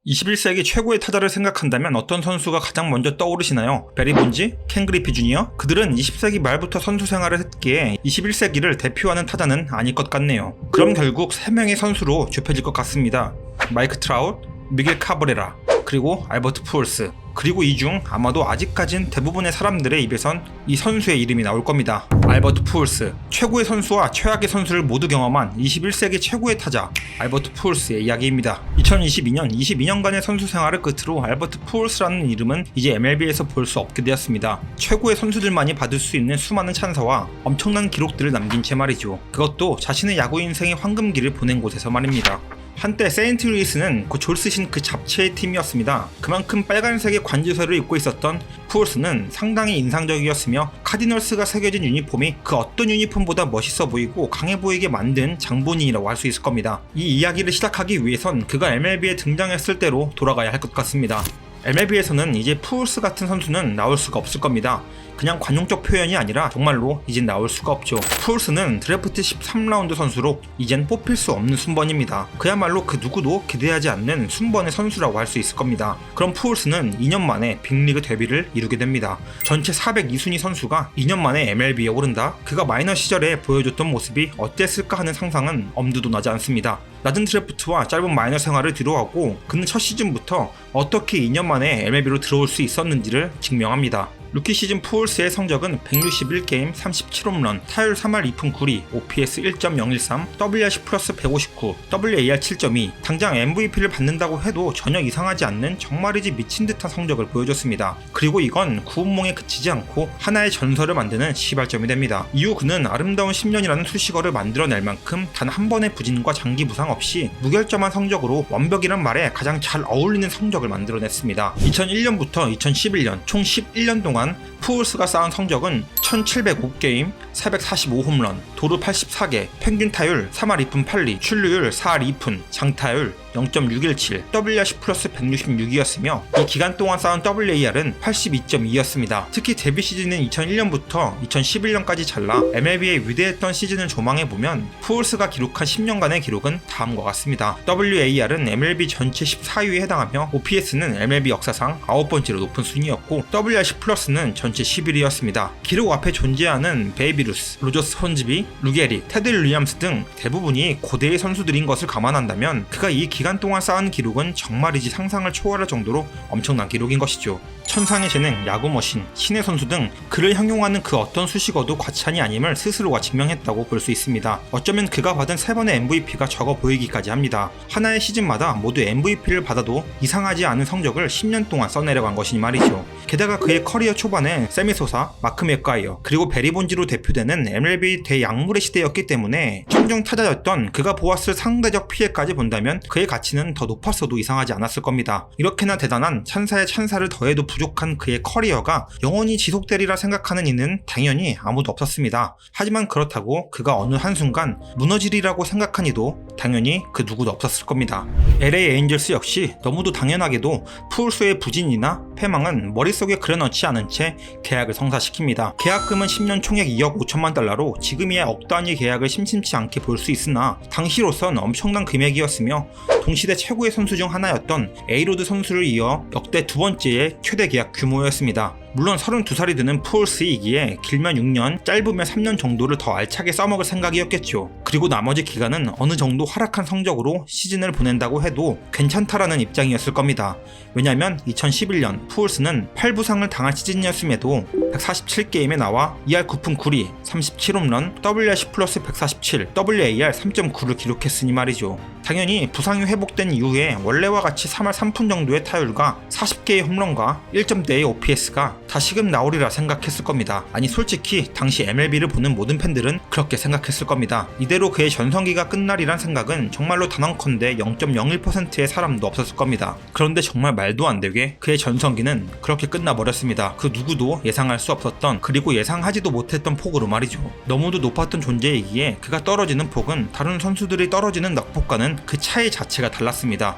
21세기 최고의 타자를 생각한다면 어떤 선수가 가장 먼저 떠오르시나요? 베리 본지? 켄 그리피 주니어? 그들은 20세기 말부터 선수 생활을 했기에 21세기를 대표하는 타자는 아닐 것 같네요. 그럼 결국 3명의 선수로 좁혀질 것 같습니다. 마이크 트라웃, 미겔 카브레라, 그리고 알버트 푸얼스. 그리고 이 중 아마도 아직까진 대부분의 사람들의 입에선 이 선수의 이름이 나올 겁니다. 알버트 푸얼스. 최고의 선수와 최악의 선수를 모두 경험한 21세기 최고의 타자 알버트 푸얼스의 이야기입니다. 2022년 22년간의 선수 생활을 끝으로 알버트 푸얼스라는 이름은 이제 MLB에서 볼 수 없게 되었습니다. 최고의 선수들만이 받을 수 있는 수많은 찬사와 엄청난 기록들을 남긴 채 말이죠. 그것도 자신의 야구 인생의 황금기를 보낸 곳에서 말입니다. 한때 세인트루이스는 그 졸스신 그 잡채의 팀이었습니다. 그만큼 빨간색의 관지서를 입고 있었던 푸얼스는 상당히 인상적이었으며 카디널스가 새겨진 유니폼이 그 어떤 유니폼보다 멋있어 보이고 강해 보이게 만든 장본인이라고 할 수 있을 겁니다. 이 이야기를 시작하기 위해선 그가 MLB에 등장했을 때로 돌아가야 할 것 같습니다. MLB에서는 이제 푸얼스 같은 선수는 나올 수가 없을 겁니다. 그냥 관용적 표현이 아니라 정말로 이젠 나올 수가 없죠. 푸얼스는 드래프트 13라운드 선수로 이젠 뽑힐 수 없는 순번입니다. 그야말로 그 누구도 기대하지 않는 순번의 선수라고 할 수 있을 겁니다. 그럼 푸얼스는 2년 만에 빅리그 데뷔를 이루게 됩니다. 전체 402순위 선수가 2년 만에 MLB에 오른다? 그가 마이너 시절에 보여줬던 모습이 어땠을까 하는 상상은 엄두도 나지 않습니다. 낮은 드래프트와 짧은 마이너 생활을 뒤로하고 그는 첫 시즌부터 어떻게 2년 만에 MLB로 들어올 수 있었는지를 증명합니다. 루키 시즌 푸얼스의 성적은 161게임 37홈런, 타율 3할 2푼 9리, OPS 1.013, WRC 플러스 159, WAR 7.2. 당장 MVP를 받는다고 해도 전혀 이상하지 않는 정말이지 미친 듯한 성적을 보여줬습니다. 그리고 이건 구운몽에 그치지 않고 하나의 전설을 만드는 시발점이 됩니다. 이후 그는 아름다운 10년이라는 수식어를 만들어낼 만큼 단 한 번의 부진과 장기 부상 없이 무결점한 성적으로 완벽이란 말에 가장 잘 어울리는 성적을 만들어냈습니다. 2001년부터 2011년 총 11년 동안 푸얼스가 쌓은 성적은 1705게임, 445홈런, 도루 84개, 평균 타율 3할 2푼 8리, 출루율 4할 2푼, 장타율 0.617, WRC 플러스 166이었으며 이 기간 동안 쌓은 WAR은 82.2였습니다. 특히 데뷔 시즌인 2001년부터 2011년까지 잘라 MLB의 위대했던 시즌을 조망해보면 푸얼스가 기록한 10년간의 기록은 다음과 같습니다. WAR은 MLB 전체 14위에 해당하며 OPS는 MLB 역사상 9번째로 높은 순위였고 WRC 플러스는 전체 11위였습니다. 기록 앞에 존재하는 베이비 루스, 로저스 혼즈비, 루게리, 테드 윌리엄스 등 대부분이 고대의 선수들인 것을 감안한다면 그가 이 기간 동안 쌓은 기록은 정말이지 상상을 초월할 정도로 엄청난 기록인 것이죠. 천상의 재능, 야구 머신, 신의 선수 등 그를 형용하는 그 어떤 수식어도 과찬이 아님을 스스로가 증명했다고 볼 수 있습니다. 어쩌면 그가 받은 3번의 MVP가 적어 보이기까지 합니다. 하나의 시즌마다 모두 MVP를 받아도 이상하지 않은 성적을 10년 동안 써내려간 것이니 말이죠. 게다가 그의 커리어 초반에 세미 소사, 마크 맥과이어, 그리고 베리 본지로 대표되는 MLB 대약물의 시대였기 때문에 청정 타자였던 그가 보았을 상대적 피해까지 본다면 그의 가치는 더 높았어도 이상하지 않았을 겁니다. 이렇게나 대단한 찬사에 찬사를 더해도 부족한 그의 커리어가 영원히 지속되리라 생각하는 이는 당연히 아무도 없었습니다. 하지만 그렇다고 그가 어느 한순간 무너지리라고 생각한 이도 당연히 그 누구도 없었을 겁니다. LA 에인절스 역시 너무도 당연하게도 푸얼스의 부진이나 패망은 머릿속에 그려넣지 않은 채 계약을 성사시킵니다. 계약금은 10년 총액 2억 5천만 달러로 지금이야 억 단위 계약을 심심치 않게 볼 수 있으나 당시로선 엄청난 금액이었으며 동시대 최고의 선수 중 하나였던 에이로드 선수를 이어 역대 두 번째의 최대 계약 규모였습니다. 물론 32살이 되는 푸얼스이기에 길면 6년, 짧으면 3년 정도를 더 알차게 써먹을 생각이었겠죠. 그리고 나머지 기간은 어느 정도 하락한 성적으로 시즌을 보낸다고 해도 괜찮다라는 입장이었을 겁니다. 왜냐면 2011년 푸얼스는 8부상을 당한 시즌이었음에도 147게임에 나와 2할 9푼 9리, 37홈런, WRC 플러스 147, WAR 3.9를 기록했으니 말이죠. 당연히 부상이 회복된 이후에 원래와 같이 3할 3푼 정도의 타율과 40개의 홈런과 1점대의 OPS가 다시금 나오리라 생각했을 겁니다. 아니 솔직히 당시 MLB를 보는 모든 팬들은 그렇게 생각했을 겁니다. 이대로 그의 전성기가 끝나리란 생각은 정말로 단언컨대 0.01%의 사람도 없었을 겁니다. 그런데 정말 말도 안 되게 그의 전성기는 그렇게 끝나버렸습니다. 그 누구도 예상할 수 없었던, 그리고 예상하지도 못했던 폭으로 말이죠. 너무도 높았던 존재이기에 그가 떨어지는 폭은 다른 선수들이 떨어지는 낙폭과는 그 차이 자체가 달랐습니다.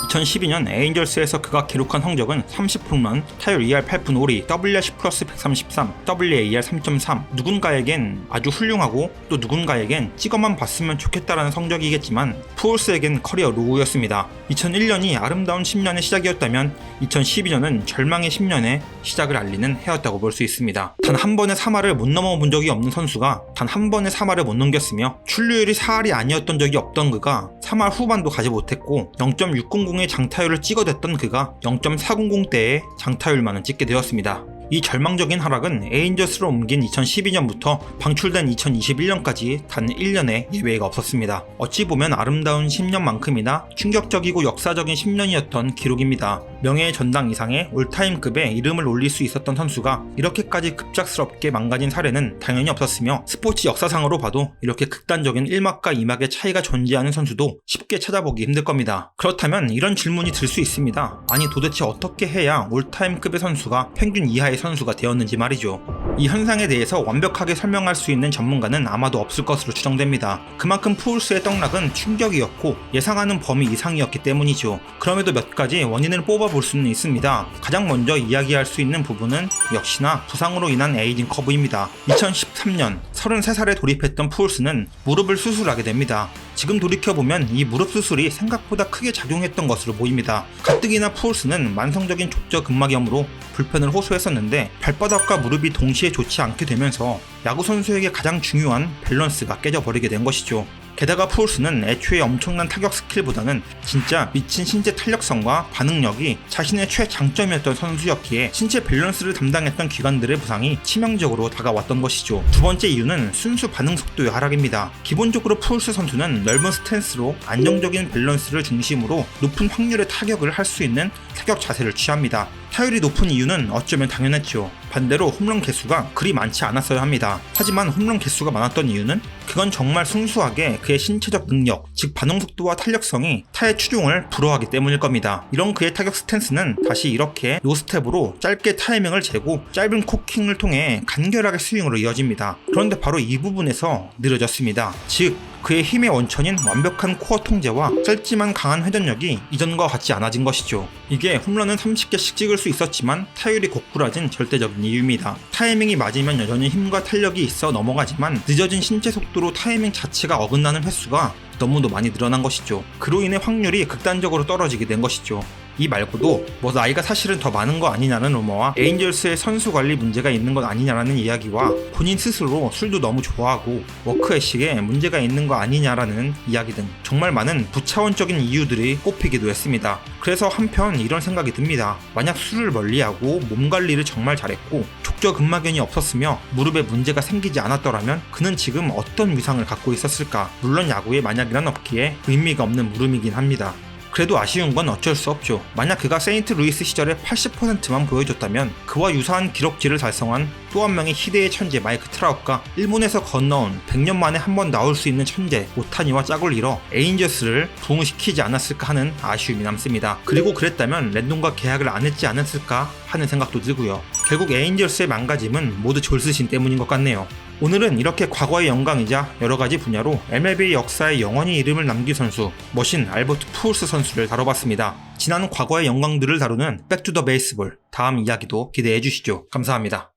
2012년 에인절스에서 그가 기록한 성적은 30홈런, 타율 2할 8푼 5리, WR10 플러스 133, WAR 3.3. 누군가에겐 아주 훌륭하고 또 누군가에겐 찍어만 봤으면 좋겠다라는 성적이겠지만 푸올스에겐 커리어 로우였습니다. 2001년이 아름다운 10년의 시작이었다면 2012년은 절망의 10년의 시작을 알리는 해였다고 볼 수 있습니다. 단 한 번의 3할을 못 넘어본 적이 없는 선수가 단 한 번의 3할을 못 넘겼으며 출루율이 4할이 아니었던 적이 없던 그가 3할 후반도 가지 못했고 0.600의 장타율을 찍어댔던 그가 0.400대의 장타율만은 찍게 되었습니다. 이 절망적인 하락은 에인저스로 옮긴 2012년부터 방출된 2021년까지 단 1년의 예외가 없었습니다. 어찌 보면 아름다운 10년만큼이나 충격적이고 역사적인 10년이었던 기록입니다. 명예의 전당 이상의 올타임급의 이름을 올릴 수 있었던 선수가 이렇게까지 급작스럽게 망가진 사례는 당연히 없었으며 스포츠 역사상으로 봐도 이렇게 극단적인 1막과 2막의 차이가 존재하는 선수도 쉽게 찾아보기 힘들 겁니다. 그렇다면 이런 질문이 들 수 있습니다. 아니 도대체 어떻게 해야 올타임급의 선수가 평균 이하의 선수가 되었는지 말이죠. 이 현상에 대해서 완벽하게 설명할 수 있는 전문가는 아마도 없을 것으로 추정됩니다. 그만큼 푸올스의 떡락은 충격이었고 예상하는 범위 이상이었기 때문이죠. 그럼에도 몇 가지 원인을 뽑아볼 수는 있습니다. 가장 먼저 이야기할 수 있는 부분은 역시나 부상으로 인한 에이징 커브입니다. 2013년 33살에 돌입했던 푸올스는 무릎을 수술하게 됩니다. 지금 돌이켜보면 이 무릎 수술이 생각보다 크게 작용했던 것으로 보입니다. 가뜩이나 푸올스는 만성적인 족저근막염으로 불편을 호소했었는데 발바닥과 무릎이 동시에 좋지 않게 되면서 야구선수에게 가장 중요한 밸런스가 깨져버리게 된 것이죠. 게다가 푸올스는 애초에 엄청난 타격 스킬보다는 진짜 미친 신체 탄력성과 반응력이 자신의 최장점이었던 선수였기에 신체 밸런스를 담당했던 기관들의 부상이 치명적으로 다가왔던 것이죠. 두 번째 이유는 순수 반응 속도의 하락입니다. 기본적으로 푸올스 선수는 넓은 스탠스로 안정적인 밸런스를 중심으로 높은 확률의 타격을 할 수 있는 타격 자세를 취합니다. 타율이 높은 이유는 어쩌면 당연했죠. 반대로 홈런 개수가 그리 많지 않았어야 합니다. 하지만 홈런 개수가 많았던 이유는 그건 정말 순수하게 그의 신체적 능력, 즉 반응 속도와 탄력성이 타의 추종을 불허하기 때문일 겁니다. 이런 그의 타격 스탠스는 다시 이렇게 노스텝으로 짧게 타이밍을 재고 짧은 코킹을 통해 간결하게 스윙으로 이어집니다. 그런데 바로 이 부분에서 느려졌습니다. 즉 그의 힘의 원천인 완벽한 코어 통제와 짧지만 강한 회전력이 이전과 같지 않아진 것이죠. 이게 홈런은 30개씩 찍을 수 있었지만 타율이 고꾸라진 절대적인 이유입니다. 타이밍이 맞으면 여전히 힘과 탄력이 있어 넘어가지만 늦어진 신체 속도로 타이밍 자체가 어긋나는 횟수가 너무도 많이 늘어난 것이죠. 그로 인해 확률이 극단적으로 떨어지게 된 것이죠. 이 말고도 뭐 나이가 사실은 더 많은 거 아니냐는 루머와 에인절스의 선수 관리 문제가 있는 것 아니냐라는 이야기와 본인 스스로 술도 너무 좋아하고 워크애식에 문제가 있는 거 아니냐라는 이야기 등 정말 많은 부차원적인 이유들이 꼽히기도 했습니다. 그래서 한편 이런 생각이 듭니다. 만약 술을 멀리하고 몸 관리를 정말 잘했고 족저근막염이 없었으며 무릎에 문제가 생기지 않았더라면 그는 지금 어떤 위상을 갖고 있었을까? 물론 야구에 만약이란 없기에 의미가 없는 물음이긴 합니다. 그래도 아쉬운 건 어쩔 수 없죠. 만약 그가 세인트루이스 시절에 80%만 보여줬다면 그와 유사한 기록지를 달성한 또 한 명의 희대의 천재 마이크 트라웃과 일본에서 건너온 100년 만에 한 번 나올 수 있는 천재 오타니와 짝을 이뤄 에인저스를 부흥시키지 않았을까 하는 아쉬움이 남습니다. 그리고 그랬다면 랜돈과 계약을 안 했지 않았을까 하는 생각도 들고요. 결국 에인저스의 망가짐은 모두 졸스신 때문인 것 같네요. 오늘은 이렇게 과거의 영광이자 여러가지 분야로 MLB 역사에 영원히 이름을 남길 선수 머신 알버트 푸올스 선수를 다뤄봤습니다. 지난 과거의 영광들을 다루는 백투더 베이스볼 다음 이야기도 기대해 주시죠. 감사합니다.